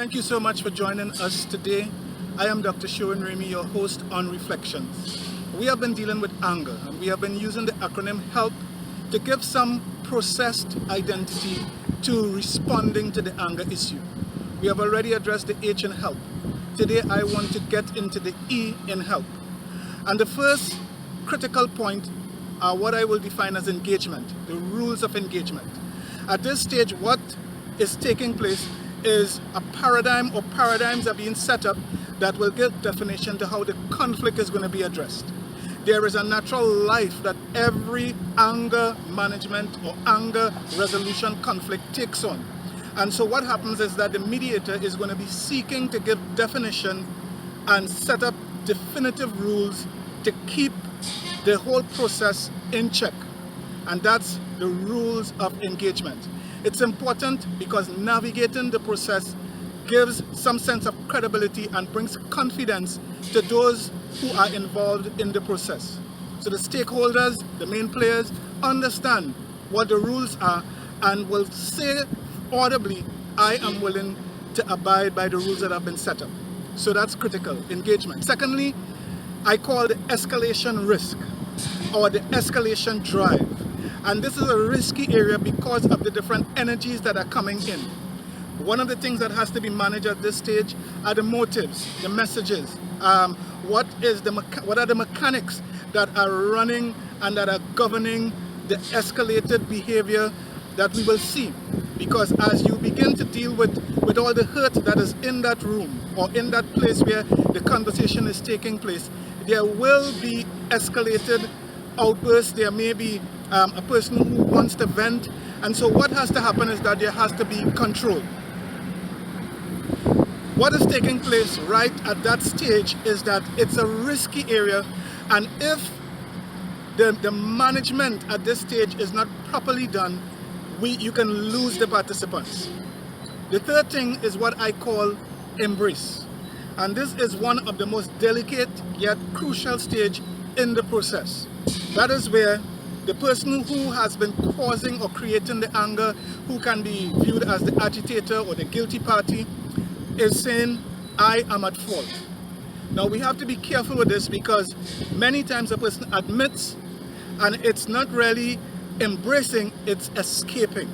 Thank you so much for joining us today. I am Dr. Sherwin Ramey, your host on Reflections. We have been dealing with anger, and we have been using the acronym HELP to give some processed identity to responding to the anger issue. We have already addressed the H in HELP. Today I want to get into the E in HELP. And the first critical point are what I will define as engagement, the rules of engagement. At this stage, what is taking place is a paradigm or paradigms are being set up that will give definition to how the conflict is going to be addressed. There is a natural life that every anger management or anger resolution conflict takes on. And so what happens is that the mediator is going to be seeking to give definition and set up definitive rules to keep the whole process in check. And that's the rules of engagement. It's important because navigating the process gives some sense of credibility and brings confidence to those who are involved in the process. So the stakeholders, the main players, understand what the rules are and will say audibly, I am willing to abide by the rules that have been set up. So that's critical, engagement. Secondly, I call the escalation risk or the escalation drive. And this is a risky area because of the different energies that are coming in. One of the things that has to be managed at this stage are the motives, the messages. What are the mechanics that are running and that are governing the escalated behavior that we will see? Because as you begin to deal with all the hurt that is in that room or in that place where the conversation is taking place, there will be escalated outbursts. There may be a person who wants to vent, and so what has to happen is that there has to be control. What is taking place right at that stage is that it's a risky area, and if the management at this stage is not properly done, you can lose the participants. The third thing is what I call embrace, and this is one of the most delicate yet crucial stage in the process. That is where the person who has been causing or creating the anger, who can be viewed as the agitator or the guilty party, is saying, I am at fault. Now we have to be careful with this because many times a person admits and it's not really embracing, it's escaping.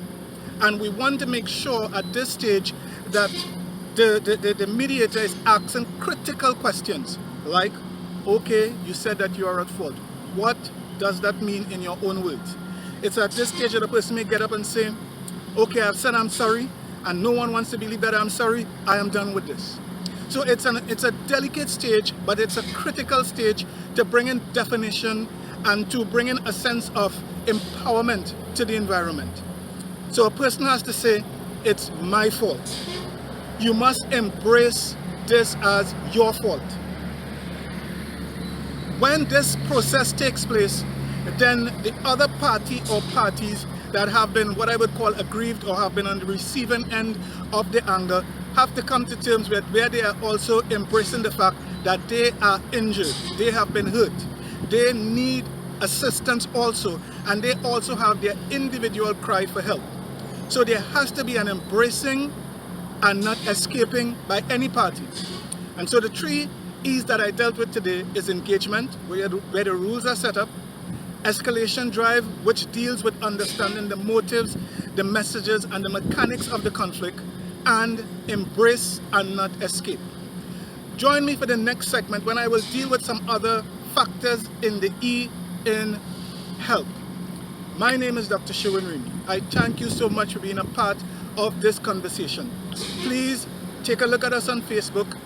And we want to make sure at this stage that the mediator is asking critical questions like, okay, you said that you are at fault. What does that mean in your own words? It's at this stage that the person may get up and say, okay, I've said I'm sorry, and no one wants to believe that I'm sorry, I am done with this. So it's a delicate stage, but it's a critical stage to bring in definition and to bring in a sense of empowerment to the environment. So a person has to say, it's my fault. You must embrace this as your fault. When this process takes place, then the other party or parties that have been what I would call aggrieved or have been on the receiving end of the anger have to come to terms with where they are also embracing the fact that they are injured, they have been hurt, they need assistance also, and they also have their individual cry for help. So there has to be an embracing and not escaping by any party. And so the three E's that I dealt with today is engagement, where the rules are set up, escalation drive, which deals with understanding the motives, the messages, and the mechanics of the conflict, and embrace and not escape. Join me for the next segment when I will deal with some other factors in the E in HELP. My name is Dr. Sherwin Ramey. I thank you so much for being a part of this conversation. Please take a look at us on Facebook.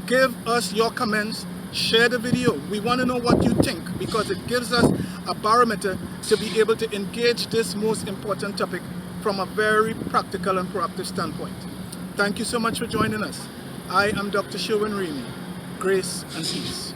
Give us your comments, share the video. We want to know what you think because it gives us a barometer to be able to engage this most important topic from a very practical and proactive standpoint. Thank you so much for joining us. I am Dr. Sherwin Ramey. Grace and peace.